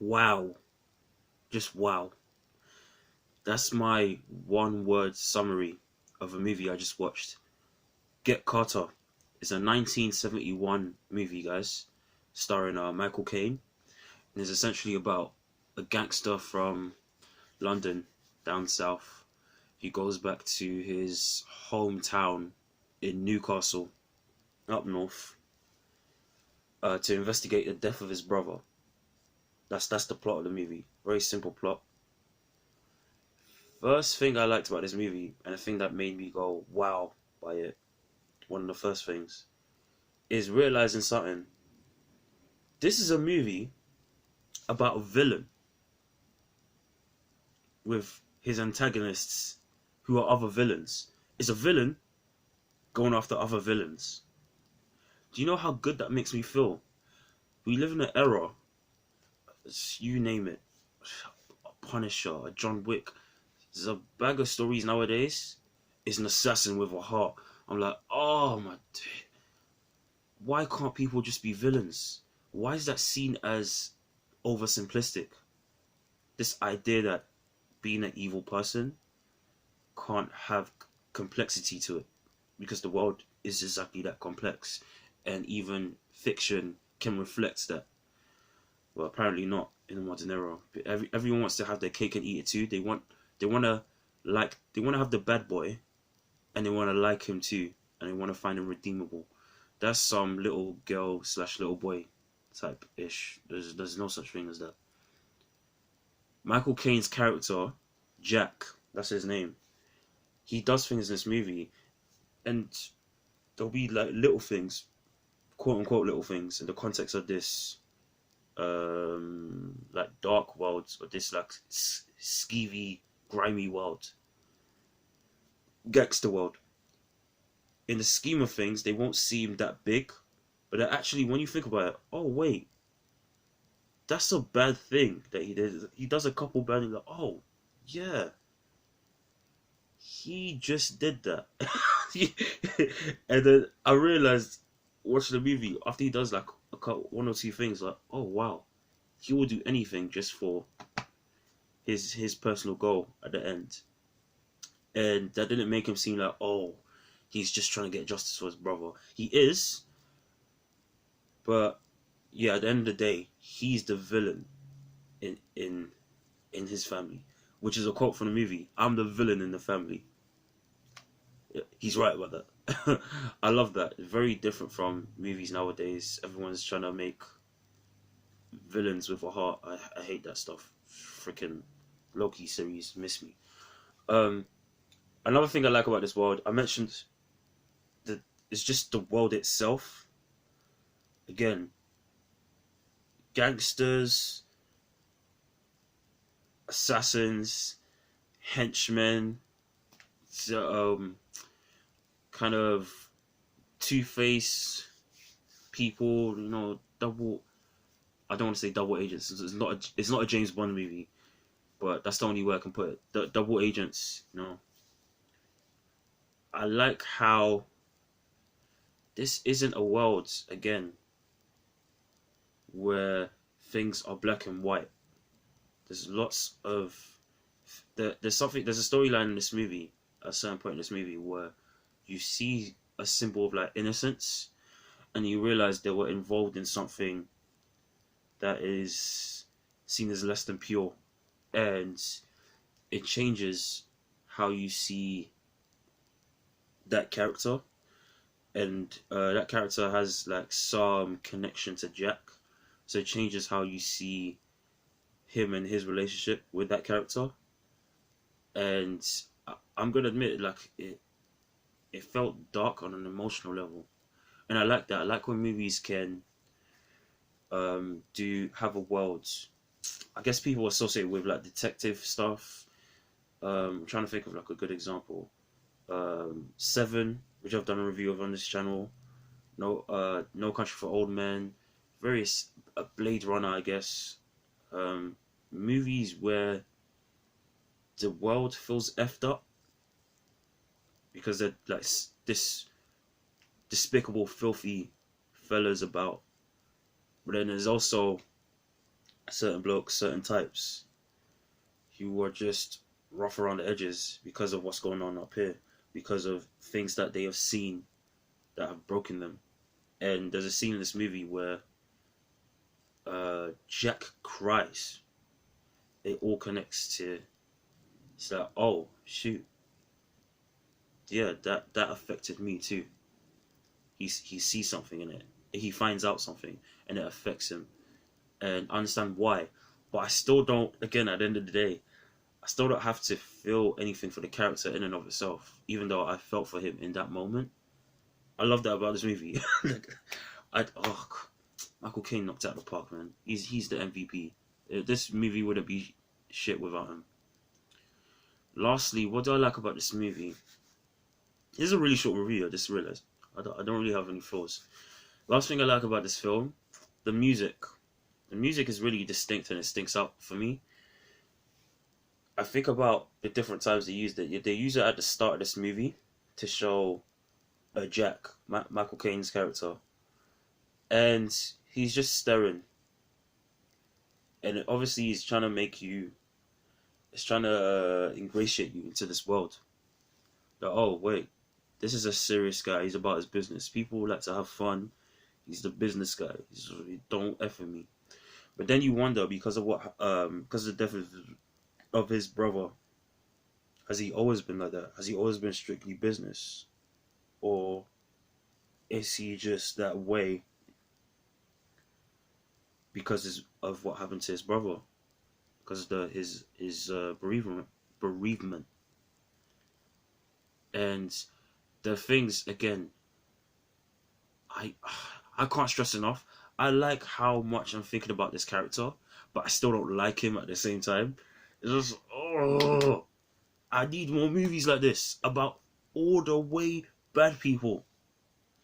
Wow. Just wow. That's my one word summary of a movie I just watched. Get Carter. It's a 1971 movie, guys, starring Michael Caine. And it's essentially about a gangster from London down south. He goes back to his hometown in Newcastle, up north, to investigate the death of his brother. That's the plot of the movie. Very simple plot. First thing I liked about this movie, and the thing that made me go wow by it, one of the first things, is realizing something. This is a movie about a villain with his antagonists who are other villains. It's a villain going after other villains. Do you know how good that makes me feel? We live in an era, you name it, a Punisher, a John Wick. There's a bag of stories nowadays. It's an assassin with a heart. I'm like, oh my, why can't people just be villains? Why is that seen as oversimplistic? This idea that being an evil person can't have complexity to it, because the world is exactly that complex, and even fiction can reflect that. Well, apparently not in the modern era. Everyone wants to have their cake and eat it too. They want to have the bad boy, and they want to like him too, and they want to find him redeemable. That's some little girl slash little boy type ish. There's no such thing as that. Michael Caine's character, Jack, that's his name. He does things in this movie, and there'll be like little things, quote unquote little things, in the context of this, like dark world, or this like skeevy, grimy world, gangster world. In the scheme of things, they won't seem that big, but actually, when you think about it, oh wait, that's a bad thing that he did. He does a couple bad things, like, oh yeah, he just did that. And then I realized watching the movie after he does like a couple, one or two things, like, oh wow, he will do anything just for his personal goal at the end. And that didn't make him seem like, oh, he's just trying to get justice for his brother. He is, but yeah, at the end of the day, he's the villain in in his family, which is a quote from the movie. I'm the villain in the family. Yeah, he's right about that. I love that. It's very different from movies nowadays. Everyone's trying to make villains with a heart. I hate that stuff. Freaking Loki series miss me. Um, Another thing I like about this world, I mentioned that it's just the world itself. Again, gangsters, assassins, henchmen, kind of two-face people. Double. I don't want to say double agents. It's not a James Bond movie, but that's the only way I can put it. The double agents. I like how this isn't a world again where things are black and white. There's lots of there's a storyline in this movie at a certain point in this movie where you see a symbol of like innocence, and you realize they were involved in something that is seen as less than pure, and it changes how you see that character. And that character has like some connection to Jack, so it changes how you see him and his relationship with that character. And I'm gonna admit, like, it felt dark on an emotional level, and I like that. I like when movies can do have a world. I guess people associate with like detective stuff. I'm trying to think of like a good example. Seven, which I've done a review of on this channel. No Country for Old Men. Various Blade Runner, I guess. Movies where the world feels effed up because they're like this despicable, filthy fellas about. But then there's also certain blokes, certain types who are just rough around the edges because of what's going on up here, because of things that they have seen that have broken them. And there's a scene in this movie where Jack cries. It all connects to. It's like, oh shoot, yeah, that affected me too. He sees something in it. He finds out something, and it affects him. And I understand why, but I still don't. Again, at the end of the day, I still don't have to feel anything for the character in and of itself, even though I felt for him in that moment. I love that about this movie. Like, oh, Michael Caine knocked it out of the park, man. He's the MVP. This movie wouldn't be shit without him. Lastly, what do I like about this movie? This is a really short review. I just realized I don't really have any flaws. Last thing I like about this film, the music. The music is really distinct and it stinks out for me. I think about the different times they used it. They use it at the start of this movie to show Jack, Michael Caine's character, and he's just staring. And obviously, he's trying to make you. It's trying to ingratiate you into this world. That, oh wait, this is a serious guy. He's about his business. People like to have fun. He's the business guy. Don't F with me. But then you wonder because of because of the death of his brother. Has he always been like that? Has he always been strictly business, or is he just that way because of what happened to his brother? Because of his bereavement, and the things again. I can't stress enough. I like how much I'm thinking about this character, but I still don't like him at the same time. It's just, oh, I need more movies like this about all the way bad people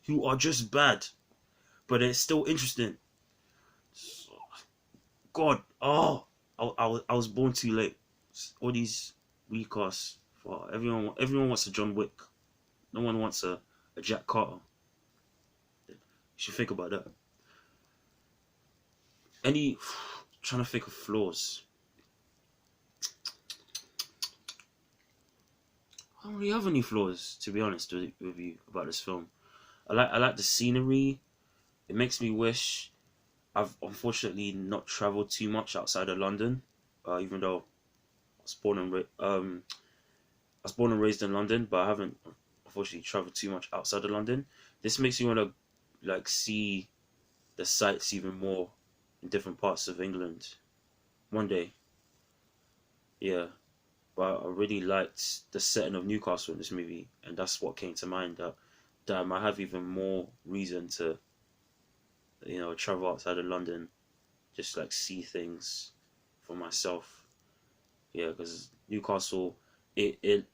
who are just bad, but it's still interesting. God, oh, I was born too late. All these recasts for everyone wants a John Wick. No one wants a Jack Carter. You should think about that. Trying to think of flaws. I don't really have any flaws, to be honest with you about this film. I like the scenery. It makes me wish I've unfortunately not traveled too much outside of London, even though I was born and raised in London, but I haven't unfortunately traveled too much outside of London. This makes me want to like see the sights even more in different parts of England one day. Yeah, but I really liked the setting of Newcastle in this movie, and that's what came to mind. That I might have even more reason to, travel outside of London, just like see things for myself. Yeah, because Newcastle, it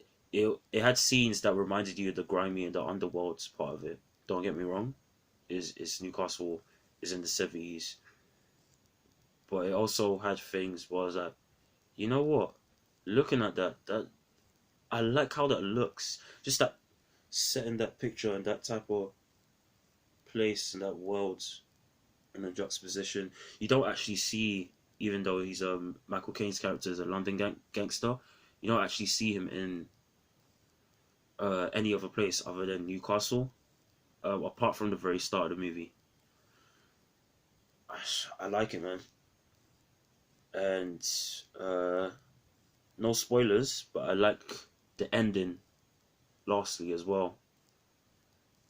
had scenes that reminded you of the grimy and the underworld part of it. Don't get me wrong, is Newcastle is in the 70s, but it also had things where I was like, you know what? Looking at that I like how that looks. Just that setting that picture and that type of place and that world and the juxtaposition. You don't actually see, even though he's Michael Caine's character is a London gangster, you don't actually see him in any other place other than Newcastle, apart from the very start of the movie. I like it, man. And no spoilers, but I like the ending. Lastly, as well,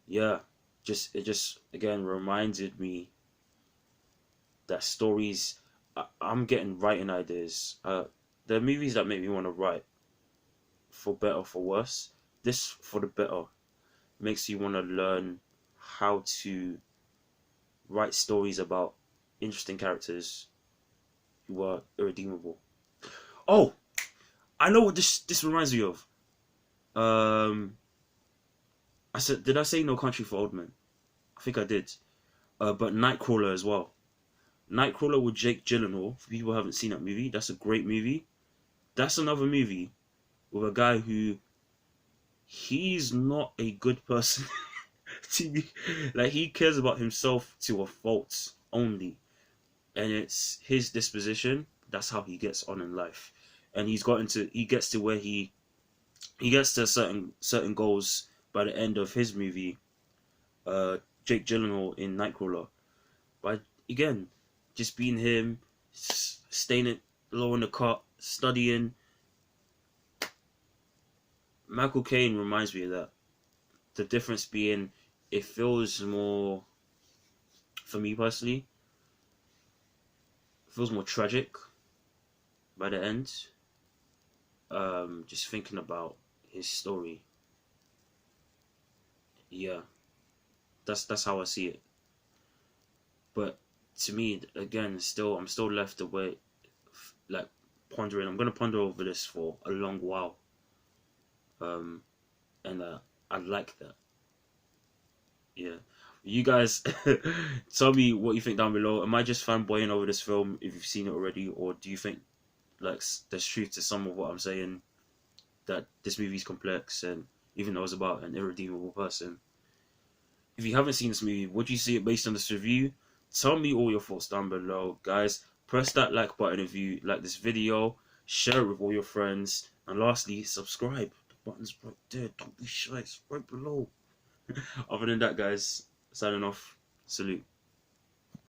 yeah, it just again reminded me that stories. I'm getting writing ideas. There are movies that make me want to write, for better or for worse. This for the better makes you want to learn how to write stories about interesting characters who are irredeemable. Oh, I know what this reminds me of. Did I say No Country for Old Men? I think I did. But Nightcrawler as well. Nightcrawler with Jake Gyllenhaal. For people who haven't seen that movie, that's a great movie. That's another movie with a guy who he's not a good person. To be like, he cares about himself to a fault only. and it's his disposition. That's how he gets on in life, and he gets to where he gets to certain goals by the end of his movie, Jake Gyllenhaal in Nightcrawler. But again, just being him, staying low in the cut, studying. Michael Caine reminds me of that. The difference being, it feels more, for me personally, it feels more tragic by the end. Just thinking about his story. Yeah, that's how I see it. But to me, again, still I'm still left away, like pondering. I'm gonna ponder over this for a long while. Um, and I like that. Yeah. You guys, tell me what you think down below. Am I just fanboying over this film if you've seen it already, or do you think like there's truth to some of what I'm saying? That this movie's complex, and even though it's about an irredeemable person. If you haven't seen this movie, would you see it based on this review? Tell me all your thoughts down below, guys. Press that like button if you like this video. Share it with all your friends, and lastly, subscribe. The button's right there. Don't be shy. It's right below. Other than that, guys, signing off. Salute.